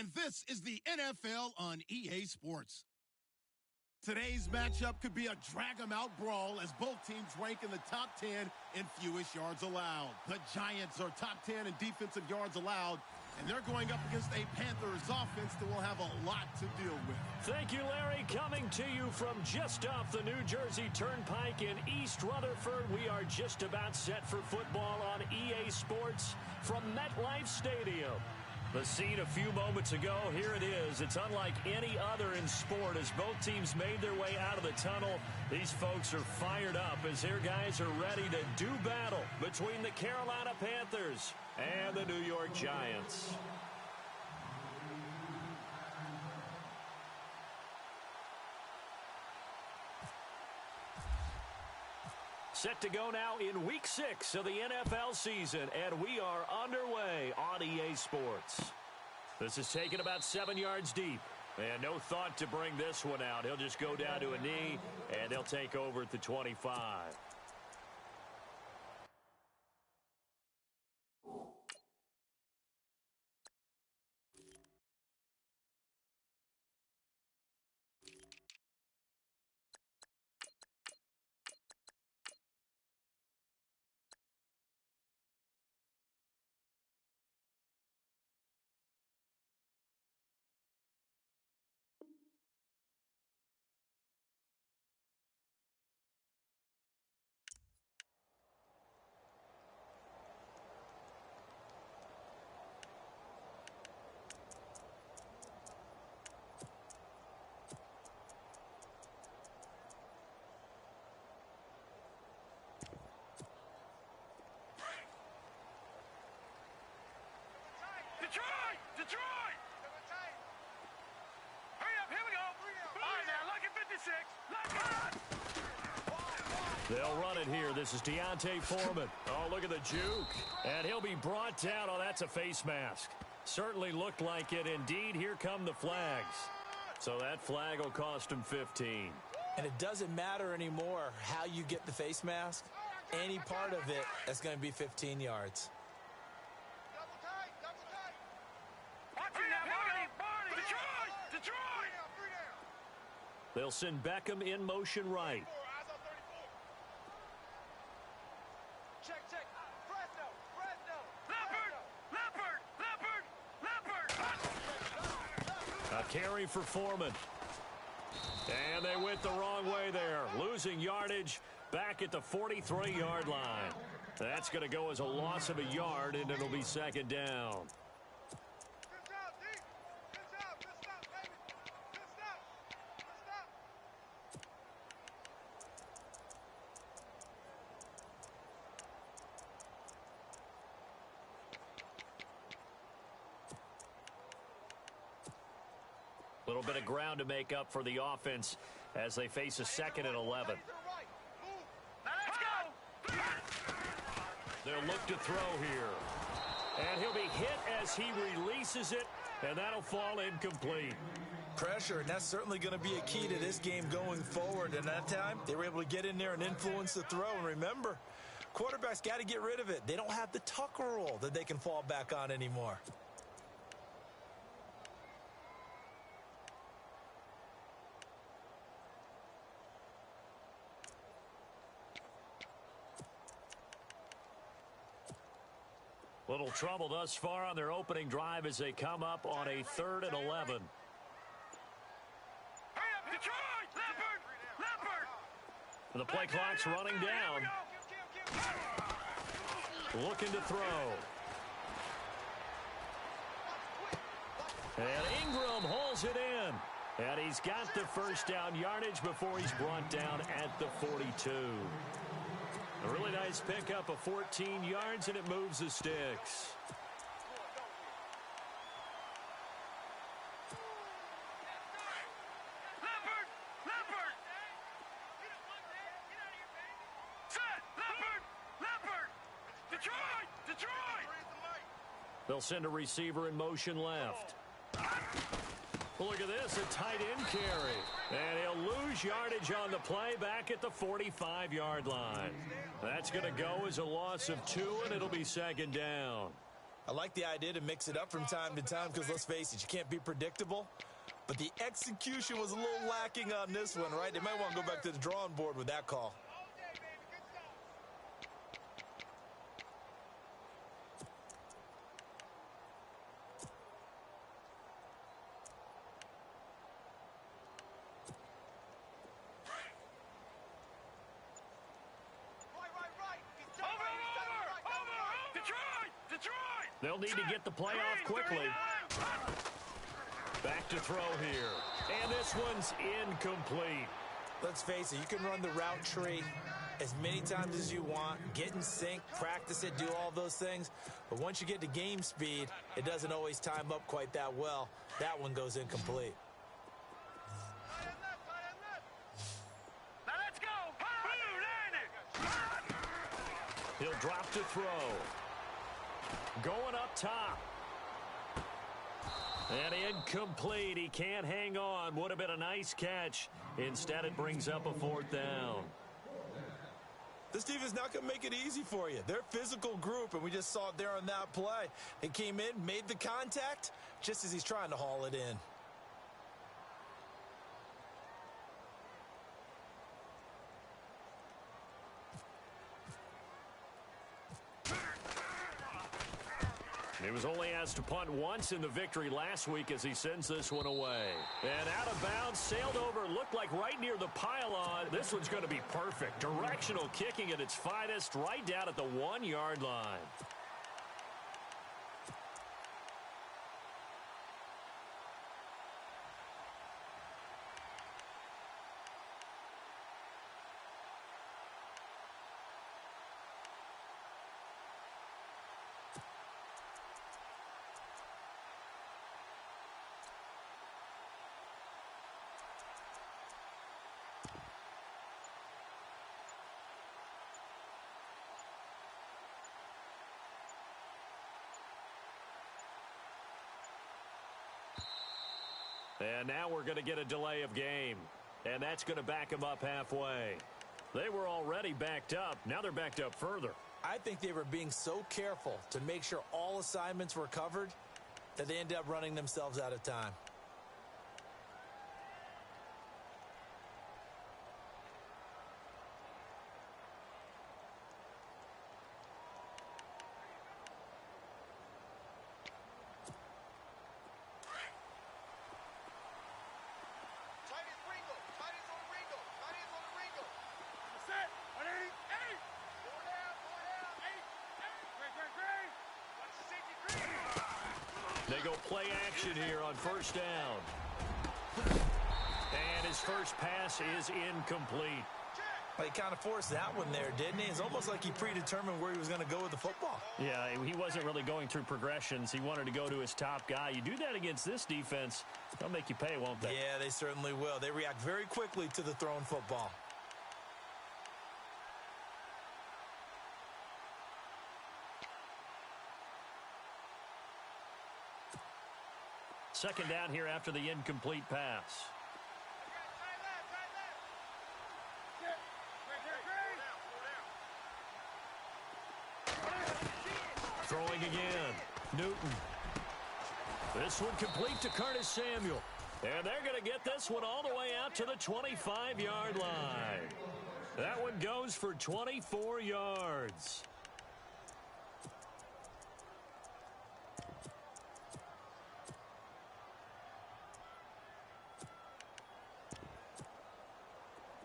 and this is the NFL on EA Sports. Today's matchup could be a drag-em-out brawl as both teams rank in the top 10 in fewest yards allowed. The Giants are top 10 in defensive yards allowed, and they're going up against a Panthers offense that will have a lot to deal with. Thank you, Larry. Coming to you from just off the New Jersey Turnpike in East Rutherford, we are just about set for football on EA Sports from MetLife Stadium. The scene a few moments ago, here it is. It's unlike any other in sport as both teams made their way out of the tunnel. These folks are fired up as their guys are ready to do battle between the Carolina Panthers and the New York Giants. Set to go now in Week 6 of the NFL season, and we are underway on EA Sports. This is taken about 7 yards deep, and no thought to bring this one out. He'll just go down to a knee, and they'll take over at the 25. Detroit! Hurry up, here we go. All right, now, look at 56. They'll run it here. This is Deontay Foreman. Oh, look at the juke. And he'll be brought down. Oh, that's a face mask. Certainly looked like it. Indeed, here come the flags. So that flag will cost him 15. And it doesn't matter anymore how you get the face mask. Any part of it is going to be 15 yards. They'll send Beckham in motion right. Check. Leopard! A carry for Foreman. And they went the wrong way there. Losing yardage back at the 43-yard line. That's going to go as a loss of a yard, and it'll be second down. A little bit of ground to make up for the offense as they face a 2nd and 11. They'll look to throw here. And he'll be hit as he releases it, and that'll fall incomplete. Pressure, and that's certainly going to be a key to this game going forward. And that time, they were able to get in there and influence the throw. And remember, quarterbacks got to get rid of it. They don't have the Tucker rule that they can fall back on anymore. Little trouble thus far on their opening drive as they come up on a 3rd and 11. Hurry up, Detroit! Leopard! The play clock's running down. Looking to throw. And Ingram holds it in. And he's got the first down yardage before he's brought down at the 42. A really nice pickup of 14 yards, and it moves the sticks. Leopard! Set! Leopard! Detroit! They'll send a receiver in motion left. Look at this, a tight end carry. And he'll lose yardage on the play back at the 45-yard line. That's going to go as a loss of 2, and it'll be second down. I like the idea to mix it up from time to time because, let's face it, you can't be predictable. But the execution was a little lacking on this one, right? They might want to go back to the drawing board with that call. They'll need to get the play off quickly. Back to throw here. And this one's incomplete. Let's face it, you can run the route tree as many times as you want, get in sync, practice it, do all those things. But once you get to game speed, it doesn't always time up quite that well. That one goes incomplete. Now let's go. He'll drop to throw. Going up top. And incomplete. He can't hang on. Would have been a nice catch. Instead, it brings up a 4th down. This defense not going to make it easy for you. They're a physical group, and we just saw it there on that play. They came in, made the contact, just as he's trying to haul it in. He was only asked to punt once in the victory last week as he sends this one away. And out of bounds, sailed over, looked like right near the pylon. This one's going to be perfect. Directional kicking at its finest, right down at the 1-yard line. And now we're going to get a delay of game. And that's going to back them up halfway. They were already backed up. Now they're backed up further. I think they were being so careful to make sure all assignments were covered that they ended up running themselves out of time. They go play action here on 1st down. And his first pass is incomplete. Well, he kind of forced that one there, didn't he? It's almost like he predetermined where he was going to go with the football. Yeah, he wasn't really going through progressions. He wanted to go to his top guy. You do that against this defense, they'll make you pay, won't they? Yeah, they certainly will. They react very quickly to the thrown football. Second down here after the incomplete pass. Throwing again. Newton. This one complete to Curtis Samuel. And they're going to get this one all the way out to the 25-yard line. That one goes for 24 yards.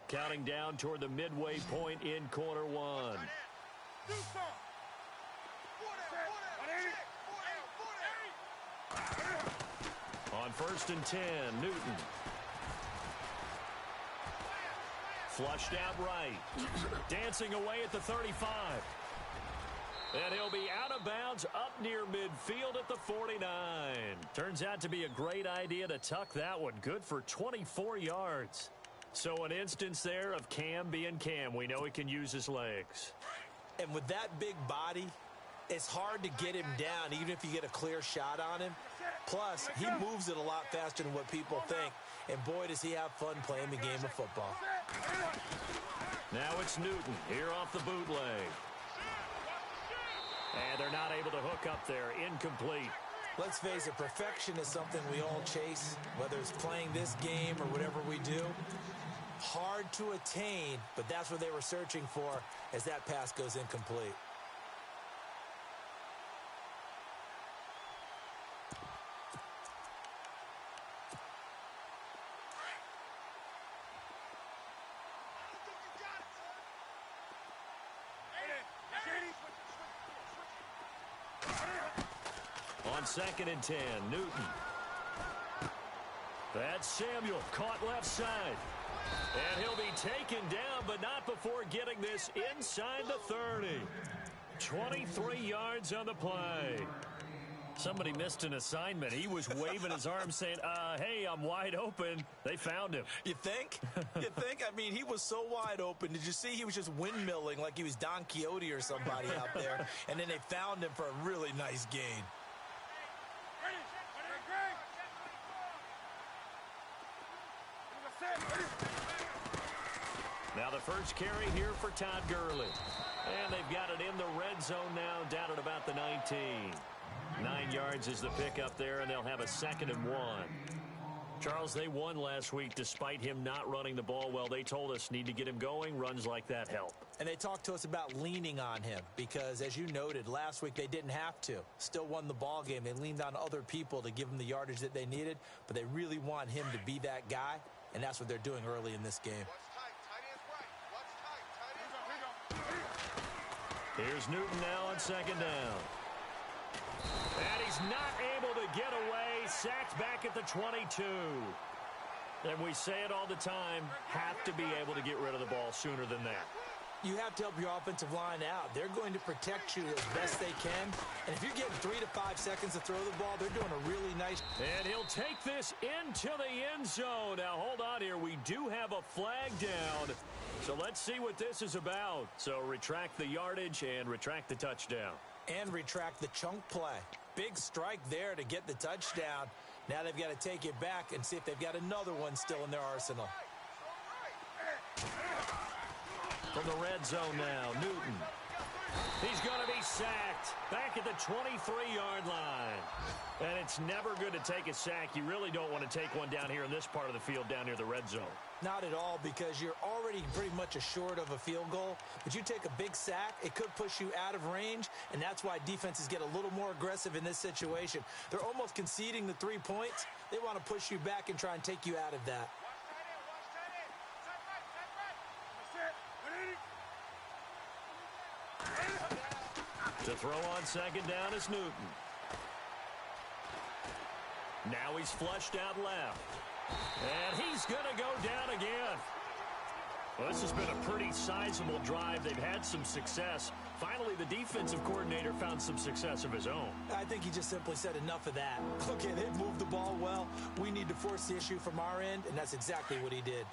Counting down toward the midway point in quarter one. On 1st and 10, Newton. Flushed out right. Dancing away at the 35. And he'll be out of bounds up near midfield at the 49. Turns out to be a great idea to tuck that one. Good for 24 yards. So an instance there of Cam being Cam. We know he can use his legs. And with that big body, it's hard to get him down, even if you get a clear shot on him. Plus, he moves it a lot faster than what people think. And boy, does he have fun playing the game of football. Now it's Newton here off the bootleg. And they're not able to hook up there. Incomplete. Let's face it, perfection is something we all chase, whether it's playing this game or whatever we do. Hard to attain, but that's what they were searching for as that pass goes incomplete. On 2nd and 10, Newton. That's Samuel, caught left side. And he'll be taken down, but not before getting this inside the 30. 23 yards on the play. Somebody missed an assignment. He was waving his arm saying, hey, I'm wide open. They found him. You think? You think? I mean, he was so wide open. Did you see he was just windmilling like he was Don Quixote or somebody out there? And then they found him for a really nice gain. Now the first carry here for Todd Gurley. And they've got it in the red zone now, down at about the 19. 9 yards is the pickup there, and they'll have a 2nd and 1. Charles, they won last week despite him not running the ball well. They told us need to get him going. Runs like that help. And they talked to us about leaning on him because, as you noted, last week they didn't have to. Still won the ball game. They leaned on other people to give them the yardage that they needed, but they really want him to be that guy, and that's what they're doing early in this game. Here's Newton now on 2nd down. And he's not able to get away. Sacked back at the 22. And we say it all the time, have to be able to get rid of the ball sooner than that. You have to help your offensive line out. They're going to protect you as best they can. And if you're getting 3 to 5 seconds to throw the ball, they're doing a really nice. And he'll take this into the end zone. Now, hold on here. We do have a flag down. So let's see what this is about. So retract the yardage and retract the touchdown. And retract the chunk play. Big strike there to get the touchdown. Now they've got to take it back and see if they've got another one still in their arsenal. From the red zone now, Newton. He's going to be sacked back at the 23-yard line. And it's never good to take a sack. You really don't want to take one down here in this part of the field down near the red zone. Not at all, because you're already pretty much assured of a field goal. But you take a big sack, it could push you out of range, and that's why defenses get a little more aggressive in this situation. They're almost conceding the 3 points. They want to push you back and try and take you out of that. To throw on 2nd down is Newton. Now he's flushed out left. And he's going to go down again. Well, this has been a pretty sizable drive. They've had some success. Finally, the defensive coordinator found some success of his own. I think he just simply said enough of that. Okay, they've moved the ball well. We need to force the issue from our end, and that's exactly what he did.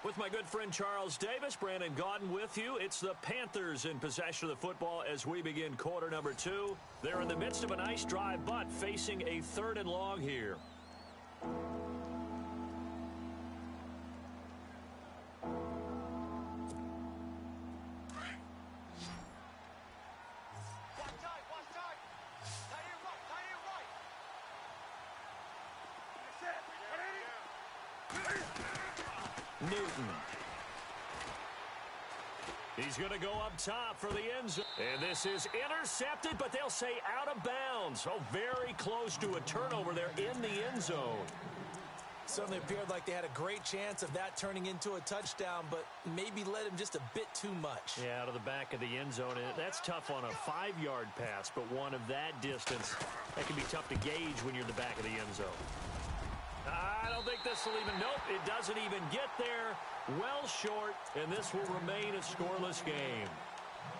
With my good friend Charles Davis, Brandon Gaudin with you. It's the Panthers in possession of the football as we begin quarter number 2. They're in the midst of a nice drive, but facing a 3rd and long here. Newton. He's going to go up top for the end zone. And this is intercepted, but they'll say out of bounds. Oh, very close to a turnover there in the end zone. Certainly appeared like they had a great chance of that turning into a touchdown, but maybe led him just a bit too much. Yeah, out of the back of the end zone. And that's tough on a 5-yard pass, but one of that distance, that can be tough to gauge when you're in the back of the end zone. I don't think this will even, nope, it doesn't even get there. Well short, and this will remain a scoreless game.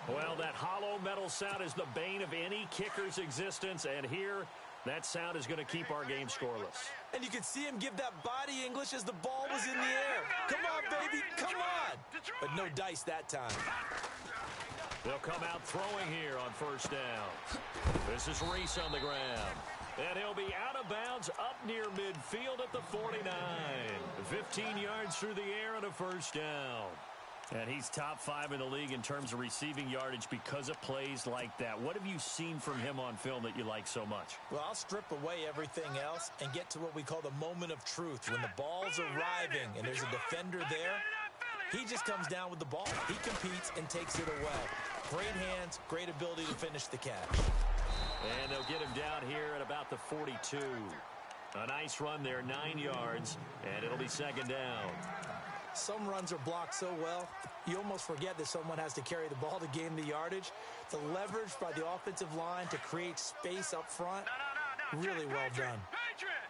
Well, that hollow metal sound is the bane of any kicker's existence, and here, that sound is going to keep our game scoreless. And you could see him give that body English as the ball was in the air. Come on, baby, come on. But no dice that time. They'll come out throwing here on first down. This is Reese on the ground. And he'll be out of bounds up near midfield at the 49. 15 yards through the air and a first down. And he's top 5 in the league in terms of receiving yardage because of plays like that. What have you seen from him on film that you like so much? Well, I'll strip away everything else and get to what we call the moment of truth. When the ball's arriving and there's a defender there, he just comes down with the ball. He competes and takes it away. Great hands, great ability to finish the catch. And they'll get him down here at about the 42. A nice run there, 9 yards, and it'll be second down. Some runs are blocked so well, you almost forget that someone has to carry the ball to gain the yardage. The leverage by the offensive line to create space up front, really well done. Patriot!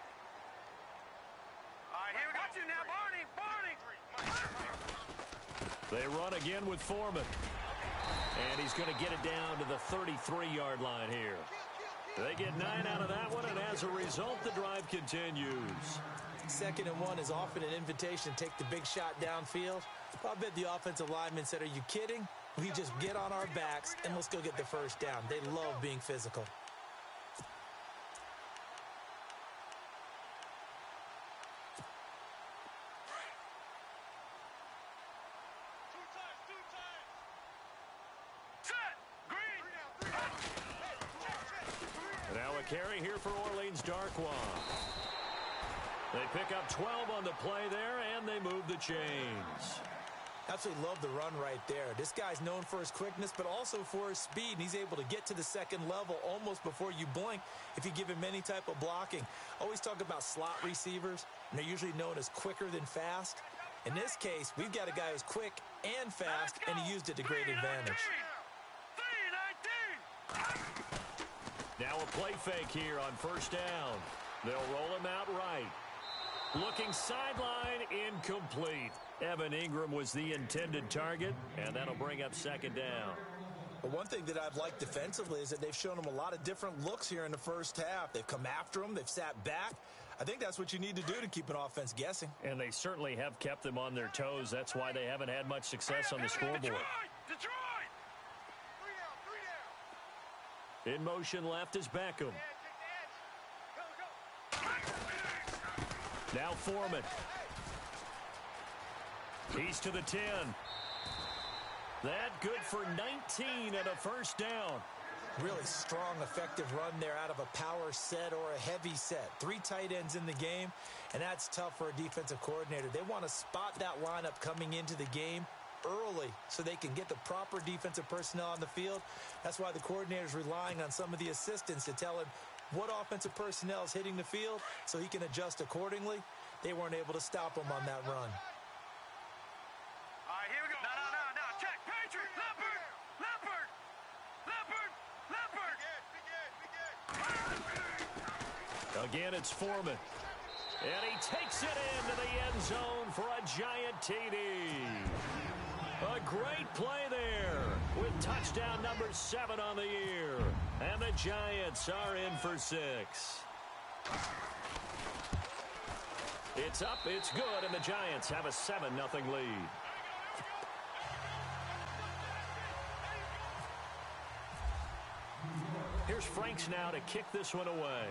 All right, here we go. Watch it now, Barney. They run again with Foreman. And he's going to get it down to the 33-yard line here. They get 9 out of that one, and as a result, the drive continues. 2nd and 1 is often an invitation to take the big shot downfield. I bet the offensive lineman said, are you kidding? We just get on our backs, and let's go get the first down. They love being physical. Now a carry here for Orleans Darkwa. They pick up 12 on the play there, and they move the chains. Absolutely love the run right there. This guy's known for his quickness, but also for his speed. And he's able to get to the second level almost before you blink if you give him any type of blocking. Always talk about slot receivers, and they're usually known as quicker than fast. In this case, we've got a guy who's quick and fast, and he used it to great advantage. Now a play fake here on first down. They'll roll him out right. Looking sideline, incomplete. Evan Ingram was the intended target, and that'll bring up second down. But one thing that I've liked defensively is that they've shown him a lot of different looks here in the first half. They've come after him. They've sat back. I think that's what you need to do to keep an offense guessing. And they certainly have kept them on their toes. That's why they haven't had much success on the scoreboard. Detroit! In motion left is Beckham. Now Foreman. He's to the 10. That good for 19 and a first down. Really strong, effective run there out of a power set or a heavy set. 3 tight ends in the game, and that's tough for a defensive coordinator. They want to spot that lineup coming into the game early so they can get the proper defensive personnel on the field. That's why the coordinator is relying on some of the assistants to tell him what offensive personnel is hitting the field so he can adjust accordingly. They weren't able to stop him on that run. All right, here we go. No. Check. Patriot. Leopard. Again, it's Foreman. And he takes it into the end zone for a giant TD. A great play there with touchdown number 7 on the year. And the Giants are in for 6. It's up, it's good, and the Giants have a 7-0 lead. Here's Franks now to kick this one away.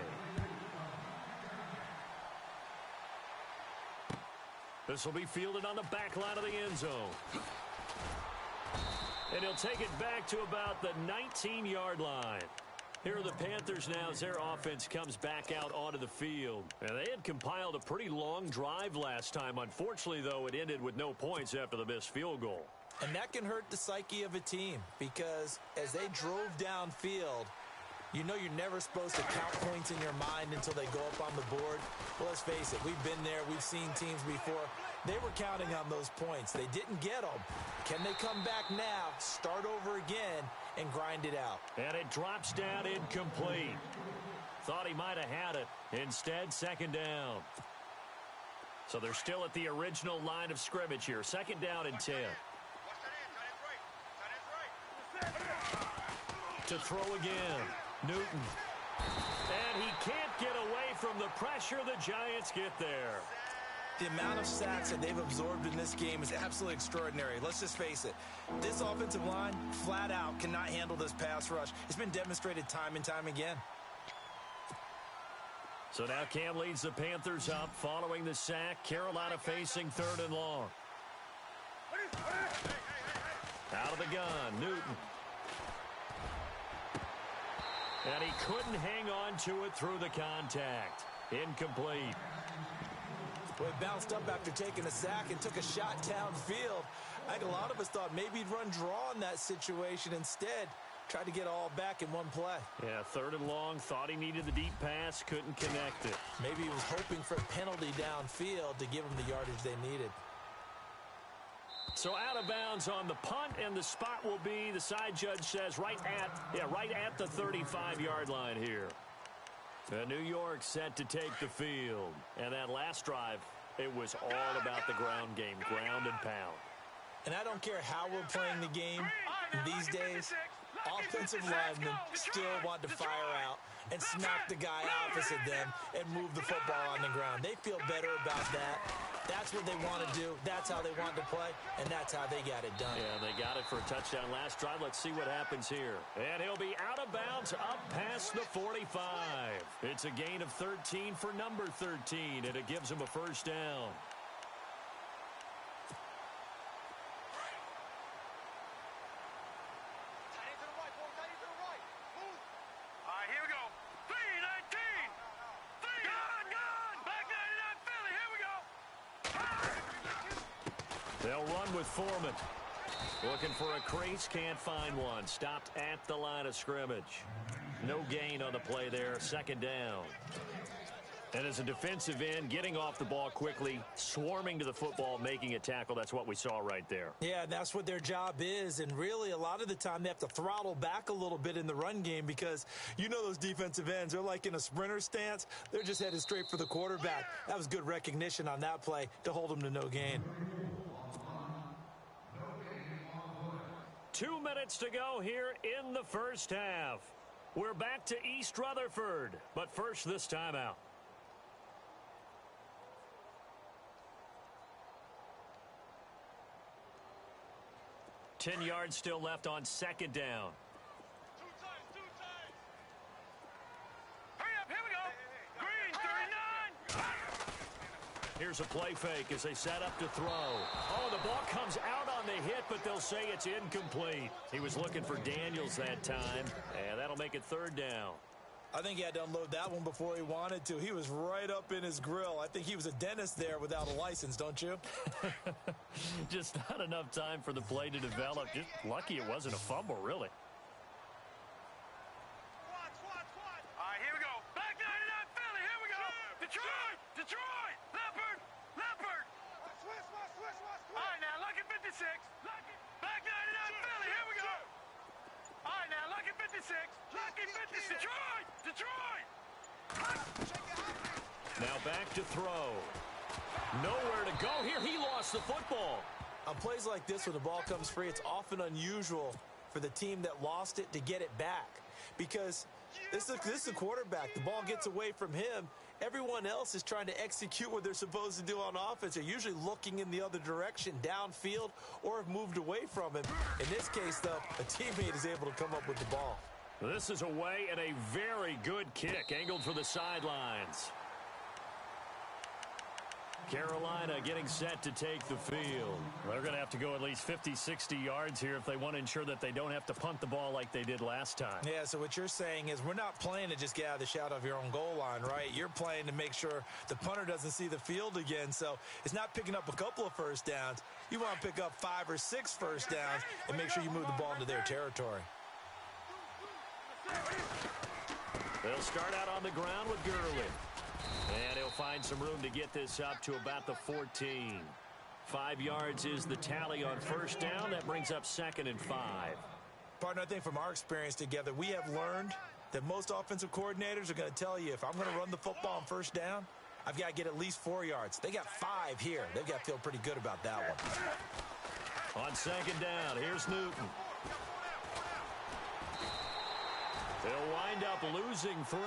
This will be fielded on the back line of the end zone. And he'll take it back to about the 19-yard line. Here are the Panthers now as their offense comes back out onto the field. And they had compiled a pretty long drive last time. Unfortunately, though, it ended with no points after the missed field goal. And that can hurt the psyche of a team because as they drove downfield, you know you're never supposed to count points in your mind until they go up on the board. Well, let's face it, we've been there. We've seen teams before. They were counting on those points. They didn't get them. Can they come back now, start over again, and grind it out? And it drops down incomplete. Thought he might have had it. Instead, second down. So they're still at the original line of scrimmage here. Second down and 10. To throw again. Newton. And he can't get away from the pressure. The Giants get there. The amount of sacks that they've absorbed in this game is absolutely extraordinary. Let's just face it. This offensive line, flat out, cannot handle this pass rush. It's been demonstrated time and time again. So now Cam leads the Panthers up following the sack. Carolina facing 3rd and long. Out of the gun, Newton. And he couldn't hang on to it through the contact. Incomplete. Well, he bounced up after taking a sack and took a shot downfield. I think a lot of us thought maybe he'd run draw in that situation. Instead, tried to get all back in one play. Yeah, 3rd and long. Thought he needed the deep pass. Couldn't connect it. Maybe he was hoping for a penalty downfield to give him the yardage they needed. So out of bounds on the punt, and the spot will be, the side judge says, right at the 35-yard line here. New York set to take the field. And that last drive, it was all about the ground game, ground and pound. And I don't care how we're playing the game these days, offensive linemen still want to fire out and smack the guy opposite them and move the football on the ground. They feel better about that. That's what they want to do. That's how they want to play, and that's how they got it done. Yeah, they got it for a touchdown last drive. Let's see what happens here. And he'll be out of bounds up past the 45. It's a gain of 13 for number 13, and it gives him a first down. They'll run with Foreman. Looking for a crease, can't find one. Stopped at the line of scrimmage. No gain on the play there, 2nd down. And as a defensive end, getting off the ball quickly, swarming to the football, making a tackle, that's what we saw right there. Yeah, that's what their job is, and really a lot of the time they have to throttle back a little bit in the run game because you know those defensive ends, they're like in a sprinter stance. They're just headed straight for the quarterback. That was good recognition on that play to hold them to no gain. 2 minutes to go here in the first half. We're back to East Rutherford, but first this timeout. Ten yards still left on 2nd down. Hurry up, here we go. Green, 39. Here's a play fake as they set up to throw. Oh, the ball comes out on the hit, but they'll say it's incomplete. He was looking for Daniels that time, and that'll make it 3rd down. I think he had to unload that one before he wanted to. He was right up in his grill. I think he was a dentist there without a license, don't you? Just not enough time for the play to develop. Just lucky it wasn't a fumble, really. All right, here we go. Back 99 Philly, here we go. Detroit. Leopard. All right, now, Lucky 56. Back 99 Philly, here we go. All right, now, Lucky 56. Lucky 56. Detroit. Now back to throw. Nowhere to go here. He lost the football. On plays like this, when the ball comes free, it's often unusual for the team that lost it to get it back. Because this is a quarterback. The ball gets away from him. Everyone else is trying to execute what they're supposed to do on offense. They're usually looking in the other direction, downfield, or have moved away from him. In this case, though, a teammate is able to come up with the ball. This is away and a very good kick, angled for the sidelines. Carolina getting set to take the field. They're going to have to go at least 50, 60 yards here if they want to ensure that they don't have to punt the ball like they did last time. Yeah, so what you're saying is we're not playing to just get out of the shadow of your own goal line, right? You're playing to make sure the punter doesn't see the field again. So it's not picking up a couple of first downs. You want to pick up 5 or 6 first downs and make sure you move the ball into their territory. They'll start out on the ground with Gurley. And he'll find some room to get this up to about the 14. 5 yards is the tally on first down. That brings up 2nd and 5. Partner, I think from our experience together, we have learned that most offensive coordinators are going to tell you, if I'm going to run the football on first down, I've got to get at least 4 yards. They got 5 here. They've got to feel pretty good about that one. On 2nd down, here's Newton. They'll wind up losing 3,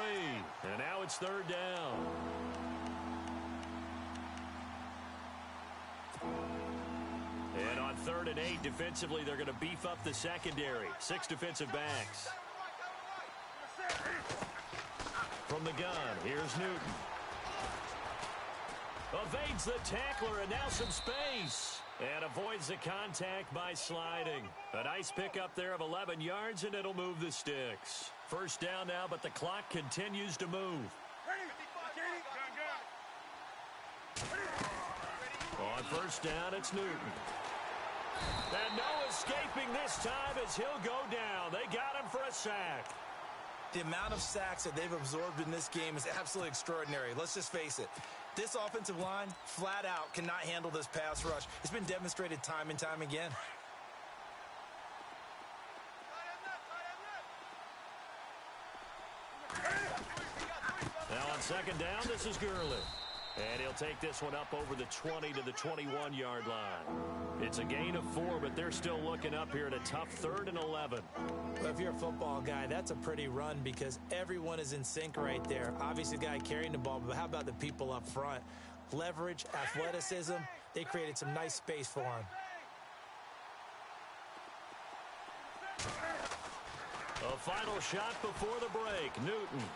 and now it's 3rd down. and 8. Defensively, they're going to beef up the secondary. 6 defensive backs. From the gun, here's Newton. Evades the tackler, and now some space. And avoids the contact by sliding. A nice pickup there of 11 yards, and it'll move the sticks. First down now, but the clock continues to move. On first down, it's Newton. And no escaping this time as he'll go down. They got him for a sack. The amount of sacks that they've absorbed in this game is absolutely extraordinary. Let's just face it. This offensive line, flat out, cannot handle this pass rush. It's been demonstrated time and time again. Now on second down, this is Gurley. And he'll take this one up over the 20 to the 21-yard line. It's a gain of 4, but they're still looking up here at a tough 3rd and 11. Well, if you're a football guy, that's a pretty run because everyone is in sync right there. Obviously, the guy carrying the ball, but how about the people up front? Leverage, athleticism, they created some nice space for him. A final shot before the break. Newton.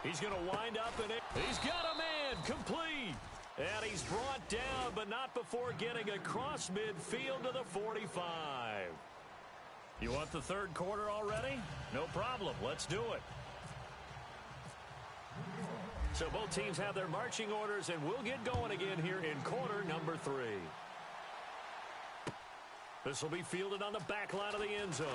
He's going to wind up and he's got a man complete. And he's brought down, but not before getting across midfield to the 45. You want the third quarter already? No problem. Let's do it. So both teams have their marching orders, and we'll get going again here in quarter number 3. This will be fielded on the back line of the end zone.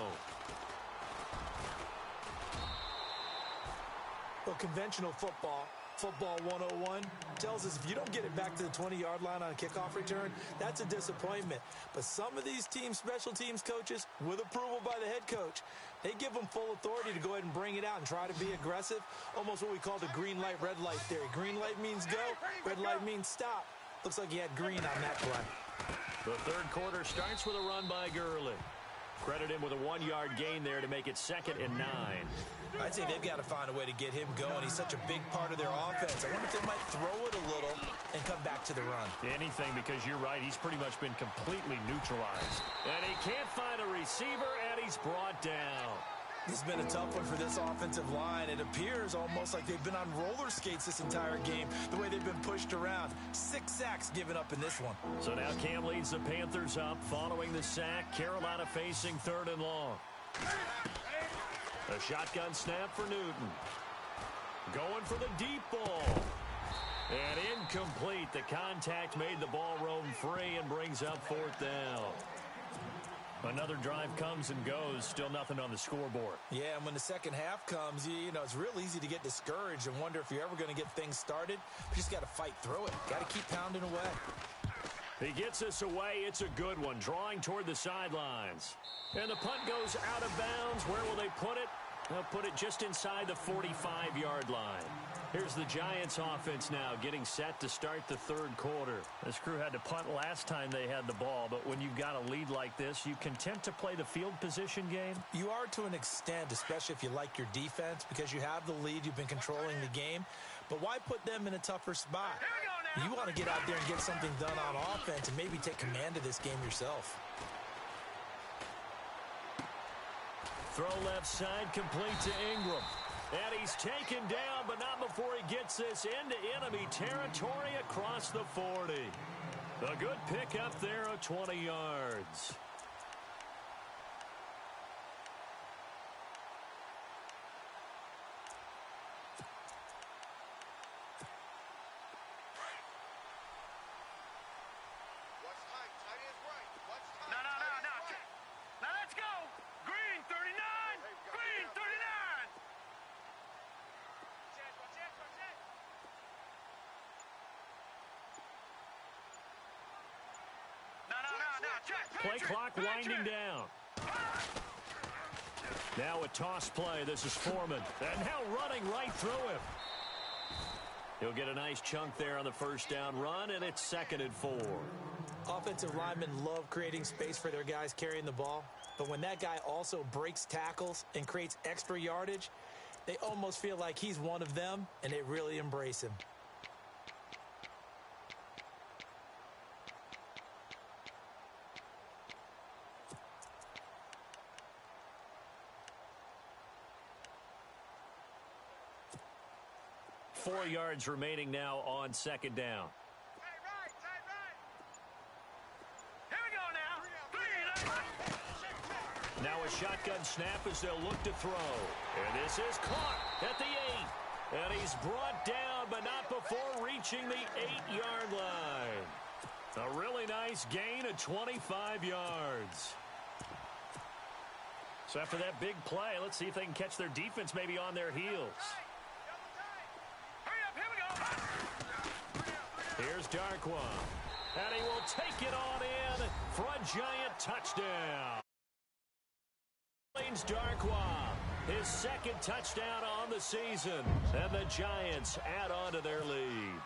Well, conventional football 101, tells us if you don't get it back to the 20-yard line on a kickoff return, that's a disappointment. But some of these teams, special teams coaches, with approval by the head coach, they give them full authority to go ahead and bring it out and try to be aggressive, almost what we call the green light, red light theory. Green light means go, red light means stop. Looks like he had green on that play. The third quarter starts with a run by Gurley. Credit him with a 1-yard gain there to make it 2nd and 9. I'd say they've got to find a way to get him going. He's such a big part of their offense. I wonder if they might throw it a little and come back to the run. Anything, because you're right. He's pretty much been completely neutralized. And he can't find a receiver, and he's brought down. This has been a tough one for this offensive line. It appears almost like they've been on roller skates this entire game, the way they've been pushed around. 6 sacks given up in this one. So now Cam leads the Panthers up following the sack. Carolina facing 3rd and long. A shotgun snap for Newton. Going for the deep ball. And incomplete. The contact made the ball roam free and brings up 4th down. Another drive comes and goes. Still nothing on the scoreboard. Yeah, and when the second half comes, you know, it's real easy to get discouraged and wonder if you're ever going to get things started. You just got to fight through it. Got to keep pounding away. He gets this away. It's a good one. Drawing toward the sidelines. And the punt goes out of bounds. Where will they put it? They'll put it just inside the 45-yard line. Here's the Giants offense now getting set to start the third quarter. This crew had to punt last time they had the ball, but when you've got a lead like this, you content to play the field position game? You are to an extent, especially if you like your defense, because you have the lead, you've been controlling the game. But why put them in a tougher spot? You want to get out there and get something done on offense and maybe take command of this game yourself. Throw left side, complete to Ingram. And he's taken down, but not before he gets this into enemy territory across the 40. A good pickup there of 20 yards. Play clock winding down. Now a toss play. This is Foreman. And now running right through him. He'll get a nice chunk there on the first down run, and it's 2nd and 4. Offensive linemen love creating space for their guys carrying the ball. But when that guy also breaks tackles and creates extra yardage, they almost feel like he's one of them, and they really embrace him. 4 yards remaining now on second down. Here we go now. Now a shotgun snap as they'll look to throw. And this is caught at the 8. And he's brought down, but not before reaching the 8-yard line. A really nice gain of 25 yards. So after that big play, let's see if they can catch their defense maybe on their heels. Hurry up, here we go. Here's Darkwa. And he will take it on in for a giant touchdown. Darkwa, his second touchdown on the season. And the Giants add on to their lead.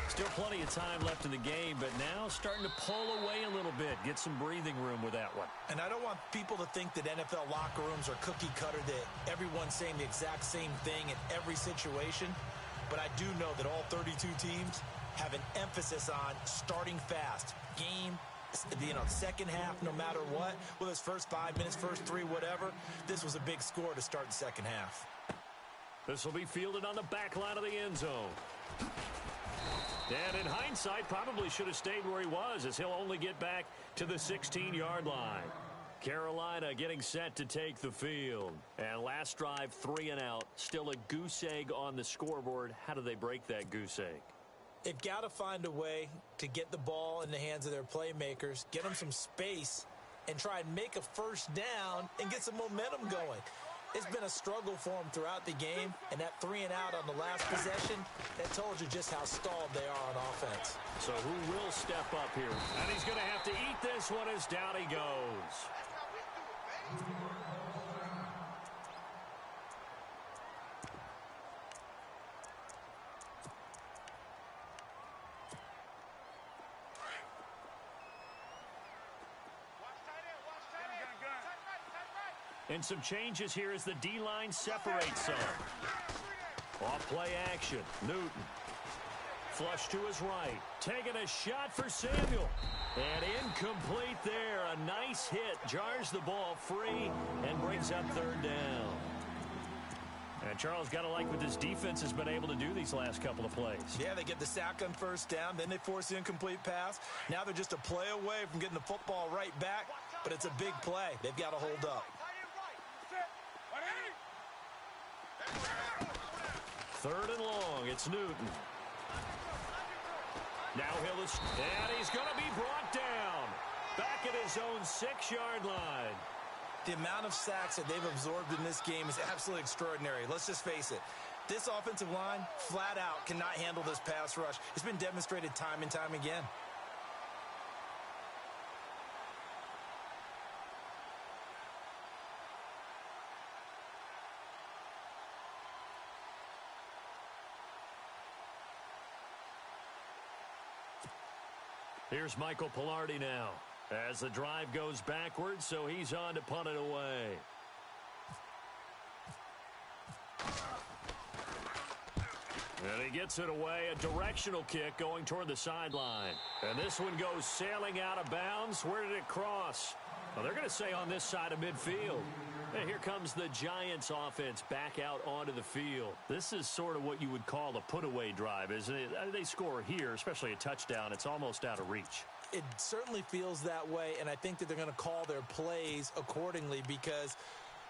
Still plenty of time left in the game, but now starting to pull away a little bit. Get some breathing room with that one. And I don't want people to think that NFL locker rooms are cookie cutter, that everyone's saying the exact same thing in every situation. But I do know that all 32 teams have an emphasis on starting fast. Game, second half, no matter what. Whether it's first 5 minutes, first 3, whatever. This was a big score to start the second half. This will be fielded on the back line of the end zone. And in hindsight, probably should have stayed where he was, as he'll only get back to the 16-yard line. Carolina getting set to take the field. And last drive, 3 and out. Still a goose egg on the scoreboard. How do they break that goose egg? They've got to find a way to get the ball in the hands of their playmakers, get them some space, and try and make a first down and get some momentum going. It's been a struggle for them throughout the game, and that 3 and out on the last possession, that told you just how stalled they are on offense. So who will step up here? And he's going to have to eat this one as down he goes. And some changes here as the D-line separates some. Off play action. Newton. Flush to his right. Taking a shot for Samuel. And incomplete there. A nice hit. Jars the ball free and brings up third down. And Charles, got to like what this defense has been able to do these last couple of plays. Yeah, they get the sack on first down. Then they force the incomplete pass. Now they're just a play away from getting the football right back. But it's a big play. They've got to hold up. Third and long. It's Newton. Now and he's going to be brought down. Back at his own 6-yard line. The amount of sacks that they've absorbed in this game is absolutely extraordinary. Let's just face it. This offensive line, flat out, cannot handle this pass rush. It's been demonstrated time and time again. Here's Michael Pilardi now as the drive goes backwards, so he's on to punt it away. And he gets it away, a directional kick going toward the sideline. And this one goes sailing out of bounds. Where did it cross? Well, they're going to say on this side of midfield. And here comes the Giants offense back out onto the field. This is sort of what you would call a put-away drive, isn't it? They score here, especially a touchdown. It's almost out of reach. It certainly feels that way, and I think that they're going to call their plays accordingly, because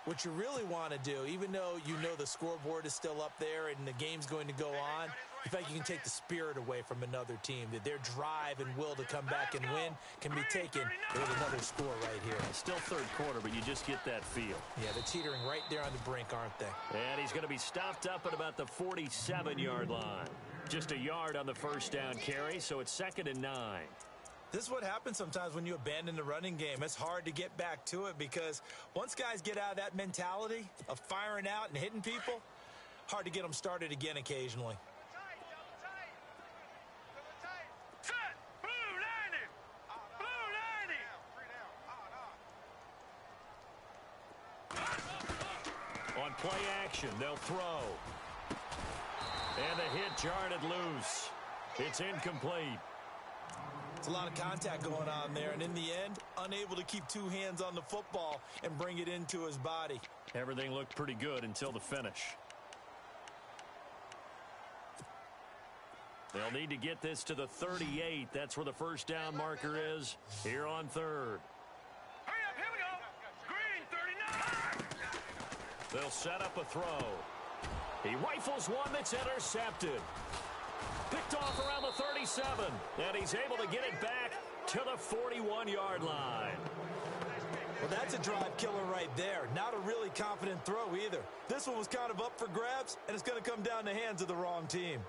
what you really want to do, even though you know the scoreboard is still up there and the game's going to go on, in fact, you can take the spirit away from another team, that their drive and will to come back and win can be taken with another score right here. It's still third quarter, but you just get that feel. Yeah, they're teetering right there on the brink, aren't they? And he's going to be stopped up at about the 47-yard line. Just a yard on the first down carry, so it's 2nd and 9. This is what happens sometimes when you abandon the running game. It's hard to get back to it, because once guys get out of that mentality of firing out and hitting people, hard to get them started again occasionally. Set! Blue 90! Blue 90! On play action, they'll throw. And the hit jarred it loose. It's incomplete. It's a lot of contact going on there, and in the end, unable to keep two hands on the football and bring it into his body. Everything looked pretty good until the finish. They'll need to get this to the 38. That's where the first down marker is here on third. Hurry up, here we go. Green, 39. They'll set up a throw. He rifles one that's intercepted. Picked off around the 37, and he's able to get it back to the 41-yard line. Well, that's a drive killer right there. Not a really confident throw either. This one was kind of up for grabs, and it's going to come down the hands of the wrong team.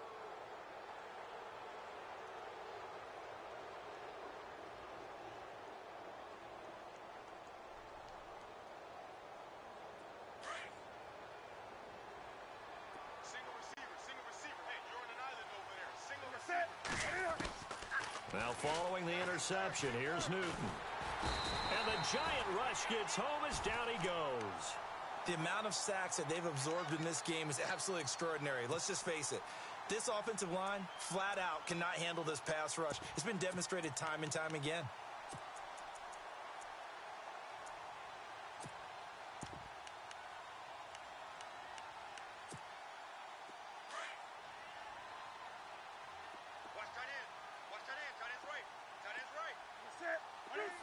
Now following the interception, here's Newton. And the giant rush gets home as down he goes. The amount of sacks that they've absorbed in this game is absolutely extraordinary. Let's just face it. This offensive line, flat out, cannot handle this pass rush. It's been demonstrated time and time again.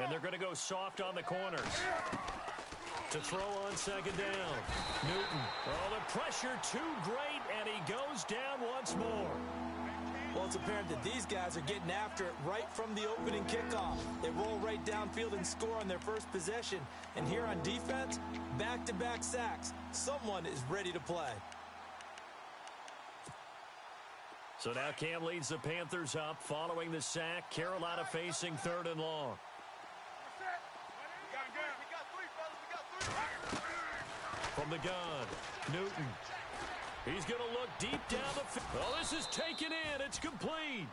And they're going to go soft on the corners. To throw on second down. Newton. Oh, the pressure too great, and he goes down once more. Well, it's apparent that these guys are getting after it right from the opening kickoff. They roll right downfield and score on their first possession. And here on defense, back-to-back sacks. Someone is ready to play. So now Cam leads the Panthers up following the sack. Carolina facing third and long. From the gun, Newton. He's going to look deep down the field. Oh, this is taken in. It's complete.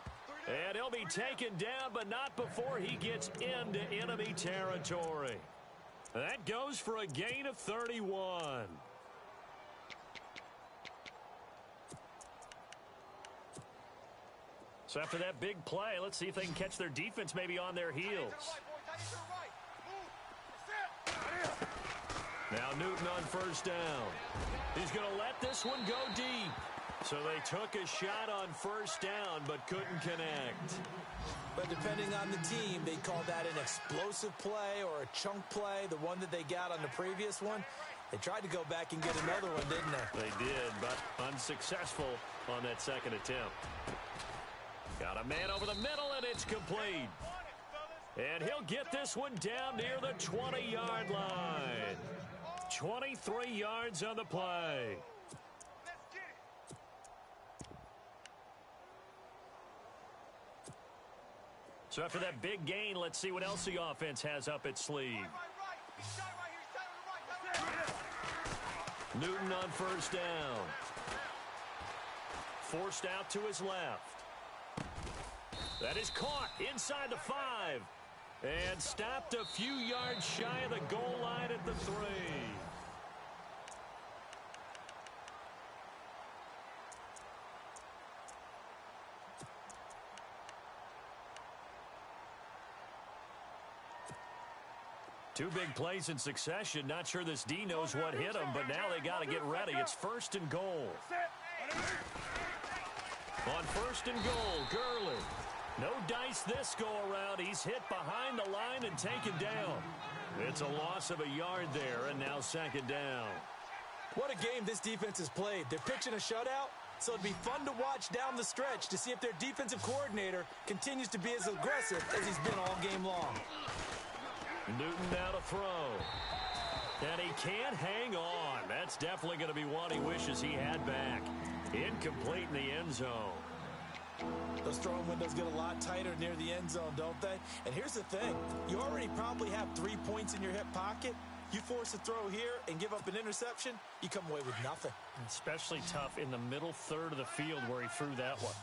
And he'll be taken down, but not before he gets into enemy territory. That goes for a gain of 31. So after that big play, let's see if they can catch their defense maybe on their heels. Now Newton on first down. He's going to let this one go deep. So they took a shot on first down but couldn't connect. But depending on the team, they call that an explosive play or a chunk play, the one that they got on the previous one. They tried to go back and get another one, didn't they? They did, but unsuccessful on that second attempt. Got a man over the middle, and it's complete. And he'll get this one down near the 20-yard line. 23 yards on the play. So after that big gain, let's see what else the offense has up its sleeve. Newton on first down. Forced out to his left. That is caught inside the 5. And stopped a few yards shy of the goal line at the 3. Two big plays in succession. Not sure this D knows what hit him, but now they got to get ready. It's first and goal. On first and goal, Gurley. No dice this go-around. He's hit behind the line and taken down. It's a loss of a yard there, and now second down. What a game this defense has played. They're pitching a shutout, so it'd be fun to watch down the stretch to see if their defensive coordinator continues to be as aggressive as he's been all game long. Newton now to throw. And he can't hang on. That's definitely going to be one he wishes he had back. Incomplete in the end zone. Those throwing windows get a lot tighter near the end zone, don't they? And here's the thing. You already probably have 3 points in your hip pocket. You force a throw here and give up an interception, you come away with nothing. Especially tough in the middle third of the field where he threw that one.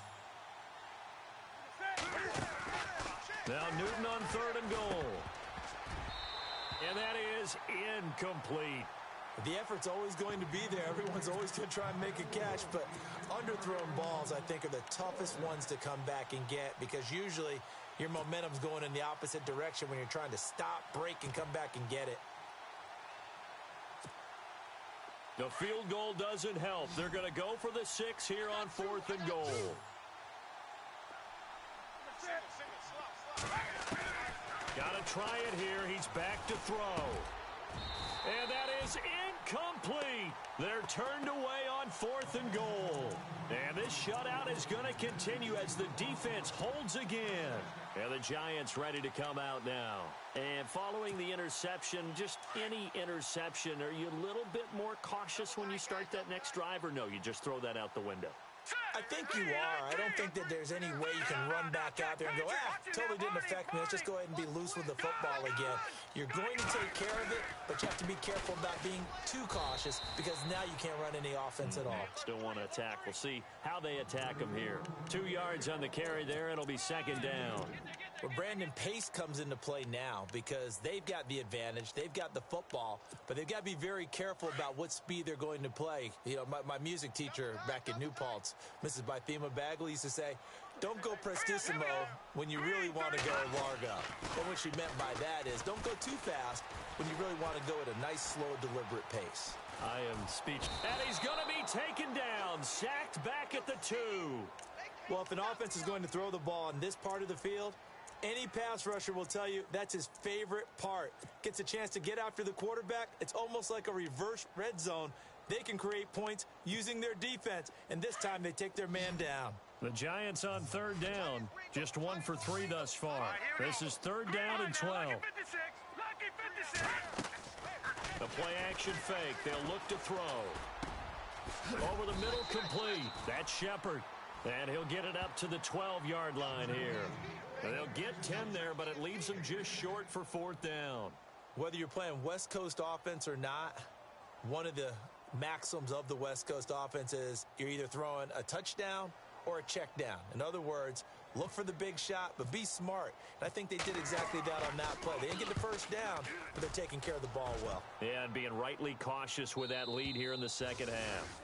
Now Newton on third and goal. And that is incomplete. The effort's always going to be there. Everyone's always going to try and make a catch, but underthrown balls, I think, are the toughest ones to come back and get because usually your momentum's going in the opposite direction when you're trying to stop, break, and come back and get it. The field goal doesn't help. They're going to go for the 6 here on fourth and goal. They'll try it here. He's back to throw. And that is incomplete. They're turned away on 4th and goal. And this shutout is going to continue as the defense holds again. And the Giants ready to come out now. And following the interception, just any interception, are you a little bit more cautious when you start that next drive, or no, you just throw that out the window? I think you are. I don't think that there's any way you can run back out there and go, totally didn't affect me. Let's just go ahead and be loose with the football again. You're going to take care of it, but you have to be careful about being too cautious because now you can't run any offense at all. Still want to attack. We'll see how they attack them here. 2 yards on the carry there. It'll be 2nd down. Well, Brandon, pace comes into play now because they've got the advantage. They've got the football, but they've got to be very careful about what speed they're going to play. You know, my music teacher back in New Paltz, Mrs. Bythema Bagley, used to say, don't go prestissimo when you really want to go largo. And what she meant by that is don't go too fast when you really want to go at a nice, slow, deliberate pace. I am speechless. And he's going to be taken down, sacked back at the 2. Well, if an offense is going to throw the ball in this part of the field, any pass rusher will tell you that's his favorite part. Gets a chance to get after the quarterback. It's almost like a reverse red zone. They can create points using their defense, and this time they take their man down. The Giants on 3rd down. Just 1 for 3 thus far. This is 3rd down and 12. The play-action fake. They'll look to throw. Over the middle, complete. That's Shepard. And he'll get it up to the 12-yard line here. They'll get 10 there, but it leaves them just short for 4th down. Whether you're playing West Coast offense or not, one of the maxims of the West Coast offense is you're either throwing a touchdown or a check down. In other words, look for the big shot, but be smart. And I think they did exactly that on that play. They didn't get the first down, but they're taking care of the ball well. Yeah, and being rightly cautious with that lead here in the 2nd half.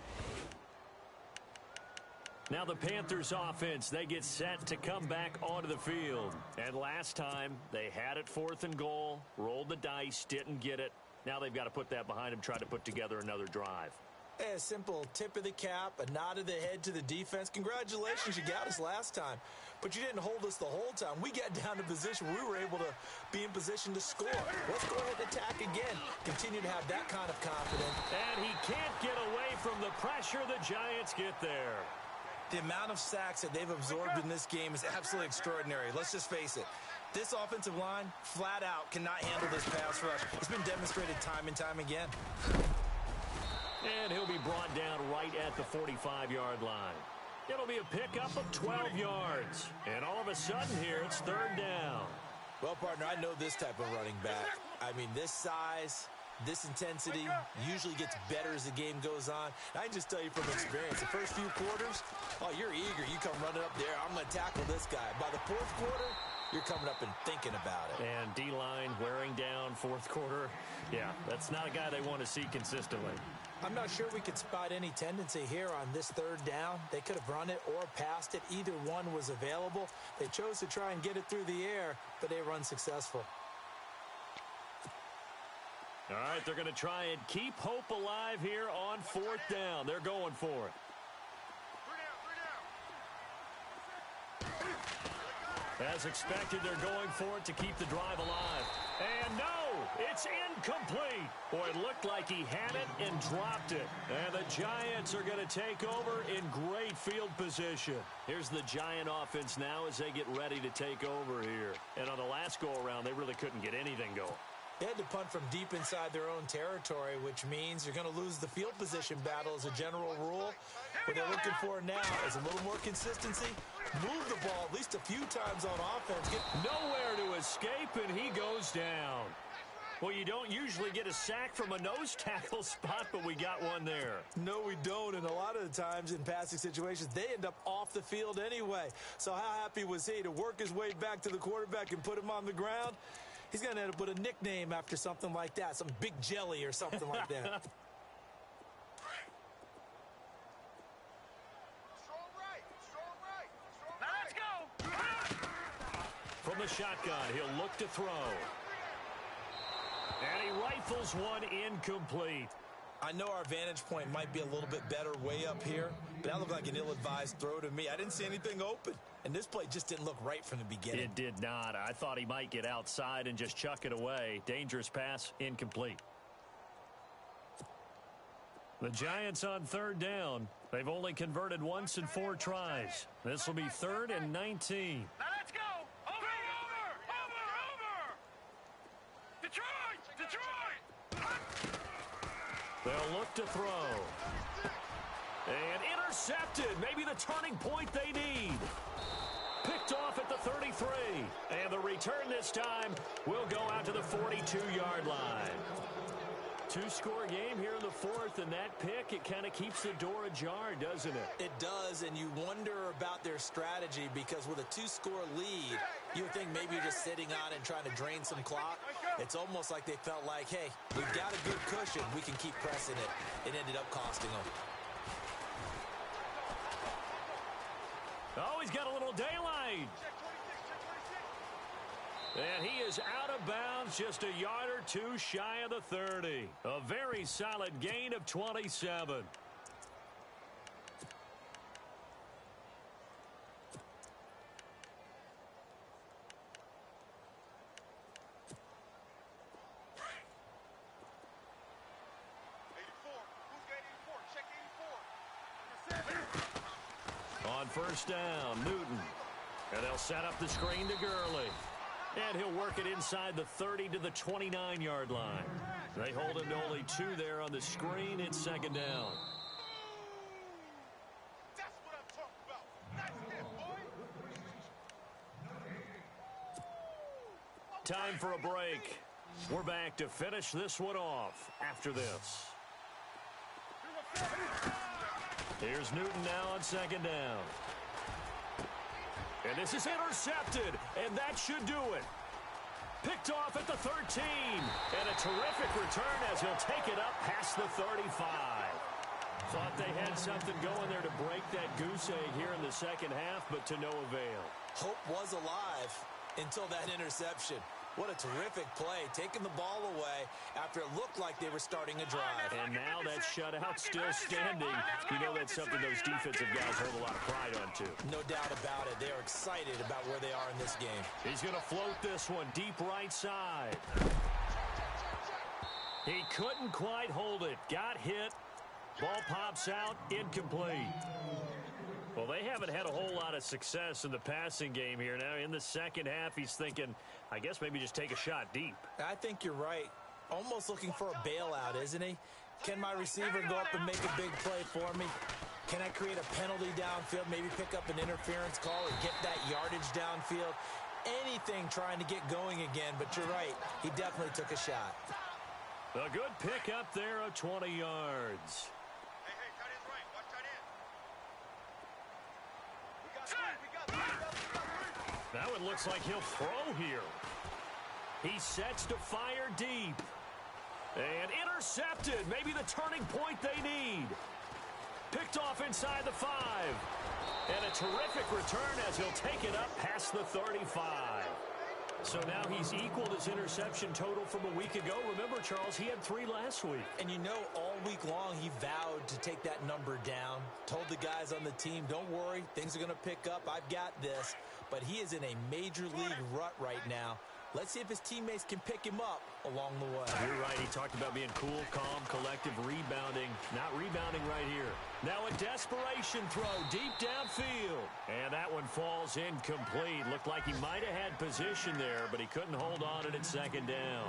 Now the Panthers offense, they get set to come back onto the field. And last time, they had it 4th and goal, rolled the dice, didn't get it. Now they've got to put that behind them, try to put together another drive. A simple tip of the cap, a nod of the head to the defense. Congratulations, you got us last time. But you didn't hold us the whole time. We got down to position where we were able to be in position to score. Let's go ahead and attack again. Continue to have that kind of confidence. And he can't get away from the pressure. The Giants get there. The amount of sacks that they've absorbed in this game is absolutely extraordinary. Let's just face it. This offensive line, flat out, cannot handle this pass rush. It's been demonstrated time and time again. And he'll be brought down right at the 45-yard line. It'll be a pickup of 12 yards. And all of a sudden here, it's 3rd down. Well, partner, I know this type of running back. I mean, this size, this intensity usually gets better as the game goes on. And I can just tell you from experience, the first few quarters, oh, you're eager. You come running up there. I'm going to tackle this guy. By the 4th quarter, you're coming up and thinking about it. And D-line wearing down 4th quarter. Yeah, that's not a guy they want to see consistently. I'm not sure we could spot any tendency here on this 3rd down. They could have run it or passed it. Either one was available. They chose to try and get it through the air, but they were unsuccessful. All right, they're going to try and keep hope alive here on 4th down. They're going for it. As expected, they're going for it to keep the drive alive. And no, it's incomplete. Boy, it looked like he had it and dropped it. And the Giants are going to take over in great field position. Here's the Giant offense now as they get ready to take over here. And on the last go-around, they really couldn't get anything going. They had to punt from deep inside their own territory, which means you're going to lose the field position battle as a general rule. What they're looking for now is a little more consistency. Move the ball at least a few times on offense. Get nowhere to escape, and he goes down. Well, you don't usually get a sack from a nose tackle spot, but we got one there. No, we don't, and a lot of the times in passing situations, they end up off the field anyway. So how happy was he to work his way back to the quarterback and put him on the ground? He's going to end up with a nickname after something like that, some Big Jelly or something like that. From the shotgun, he'll look to throw. And he rifles one incomplete. I know our vantage point might be a little bit better way up here, but that looked like an ill-advised throw to me. I didn't see anything open, and this play just didn't look right from the beginning. It did not. I thought he might get outside and just chuck it away. Dangerous pass, incomplete. The Giants on third down. They've only converted once in 4 tries. This will be 3rd and 19. Now let's go. Over. Detroit. They'll look to throw. And intercepted. Maybe the turning point they need. Picked off at the 33. And the return this time will go out to the 42-yard line. 2-score game here in the 4th, and that pick, it kind of keeps the door ajar, doesn't it? It does, and you wonder about their strategy because with a 2-score lead, you would think maybe you're just sitting on it and trying to drain some clock. It's almost like they felt like, hey, we've got a good cushion. We can keep pressing it. It ended up costing them. Oh, he's got a little daylight. And he is out of bounds, just a yard or 2 shy of the 30. A very solid gain of 27. On first down, Newton. And they'll set up the screen to Gurley. And he'll work it inside the 30 to the 29-yard line. They hold him to only 2 there on the screen. It's 2nd down. That's what I'm talking about. Nice hit, boy. Time for a break. We're back to finish this one off after this. Here's Newton now on 2nd down. And this is intercepted, and that should do it. Picked off at the 13, and a terrific return as he'll take it up past the 35. Thought they had something going there to break that goose egg here in the second half, but to no avail. Hope was alive until that interception. What a terrific play, taking the ball away after it looked like they were starting a drive. And now that shutout still standing. You know that's something those defensive guys hold a lot of pride on, too. No doubt about it. They are excited about where they are in this game. He's going to float this one deep right side. He couldn't quite hold it. Got hit. Ball pops out. Incomplete. Well, they haven't had a whole lot of success in the passing game here. Now, in the second half, he's thinking, I guess maybe just take a shot deep. I think you're right. Almost looking for a bailout, isn't he? Can my receiver go up and make a big play for me? Can I create a penalty downfield, maybe pick up an interference call or get that yardage downfield? Anything trying to get going again, but you're right. He definitely took a shot. A good pick up there of 20 yards. Now it looks like he'll throw here. He sets to fire deep. And intercepted. Maybe the turning point they need. Picked off inside the 5. And a terrific return as he'll take it up past the 35. So now he's equaled his interception total from a week ago. Remember, Charles, he had 3 last week. And you know, all week long he vowed to take that number down. Told the guys on the team, don't worry, things are going to pick up. I've got this. But he is in a major league rut right now. Let's see if his teammates can pick him up along the way. You're right. He talked about being cool, calm, collective, rebounding. Not rebounding right here. Now a desperation throw deep downfield. And that one falls incomplete. Looked like he might have had position there, but he couldn't hold on it at 2nd down.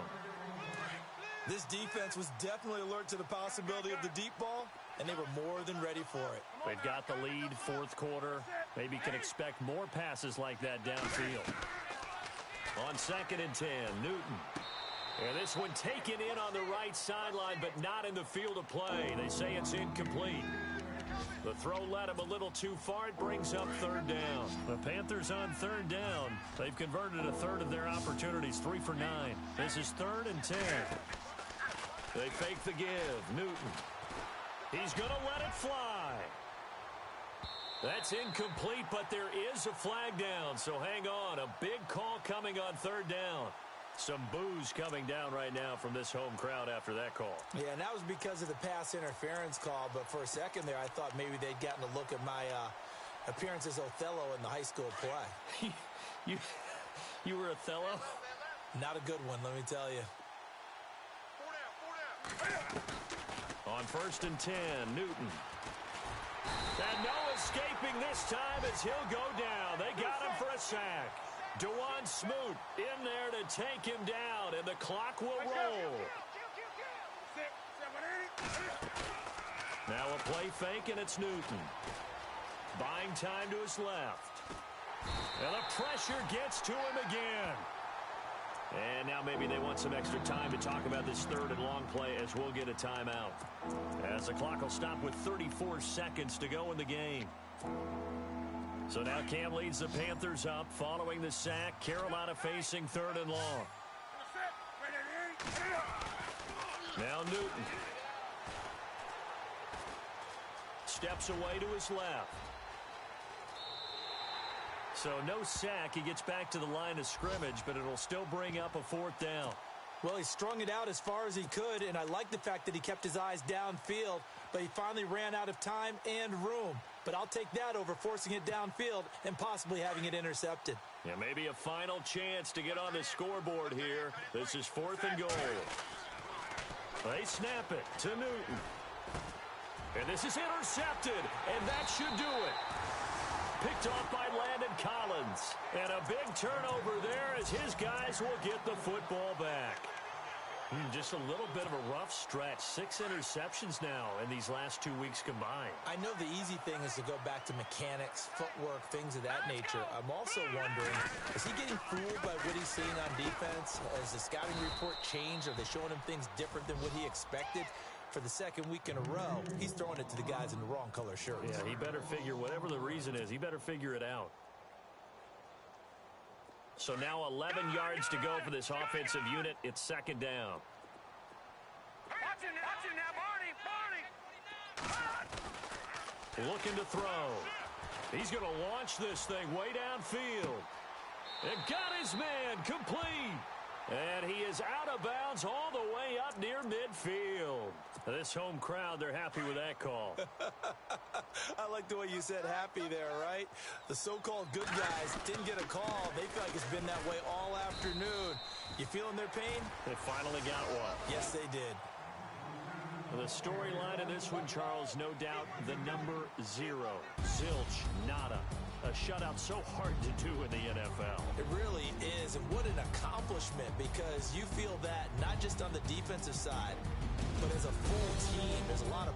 This defense was definitely alert to the possibility of the deep ball, and they were more than ready for it. They've got the lead, 4th quarter. Maybe can expect more passes like that downfield. On 2nd and 10, Newton. And this one taken in on the right sideline, but not in the field of play. They say it's incomplete. The throw led him a little too far. It brings up 3rd down. The Panthers on 3rd down. They've converted a third of their opportunities, 3 for 9. This is 3rd and 10. They fake the give. Newton. He's going to let it fly. That's incomplete, but there is a flag down, so hang on. A big call coming on 3rd down. Some boos coming down right now from this home crowd after that call. Yeah, and that was because of the pass interference call. But for a second there, I thought maybe they'd gotten a look at my appearance as Othello in the high school play. You were Othello? Not a good one, let me tell you. On 1st and 10, Newton. And no escaping this time as he'll go down. They got him for a sack. DeJuan Smoot in there to take him down, and the clock will roll. Now a play fake, and it's Newton. Buying time to his left. And the pressure gets to him again. And now maybe they want some extra time to talk about this 3rd and long play as we'll get a timeout. As the clock will stop with 34 seconds to go in the game. So now Cam leads the Panthers up following the sack. Carolina facing 3rd and long. Now Newton. Steps away to his left. So no sack. He gets back to the line of scrimmage, but it'll still bring up a 4th down. Well, he strung it out as far as he could, and I like the fact that he kept his eyes downfield, but he finally ran out of time and room. But I'll take that over forcing it downfield and possibly having it intercepted. Yeah, maybe a final chance to get on the scoreboard here. This is 4th and goal. They snap it to Newton. And this is intercepted, and that should do it. Picked off by Landon Collins. And a big turnover there as his guys will get the football back. Just a little bit of a rough stretch. 6 interceptions now in these last 2 weeks combined. I know the easy thing is to go back to mechanics, footwork, things of that nature. I'm also wondering, is he getting fooled by what he's seeing on defense? Has the scouting report changed? Are they showing him things different than what he expected? For the 2nd week in a row, he's throwing it to the guys in the wrong color shirts. Yeah, he better figure, whatever the reason is, he better figure it out. So now 11 yards to go for this offensive unit. It's 2nd down. Watch him now, Barney. Looking to throw. He's going to launch this thing way downfield. And got his man complete. And he is out of bounds all the way up near midfield. This home crowd, they're happy with that call. I like the way you said happy there, right? The so-called good guys didn't get a call. They feel like it's been that way all afternoon. You feeling their pain? They finally got one. Yes, they did. The storyline of this one, Charles, no doubt the number 0. Zilch, nada. A shutout so hard to do in the NFL. It really is, and what an accomplishment, because you feel that not just on the defensive side, but as a full team. There's a lot of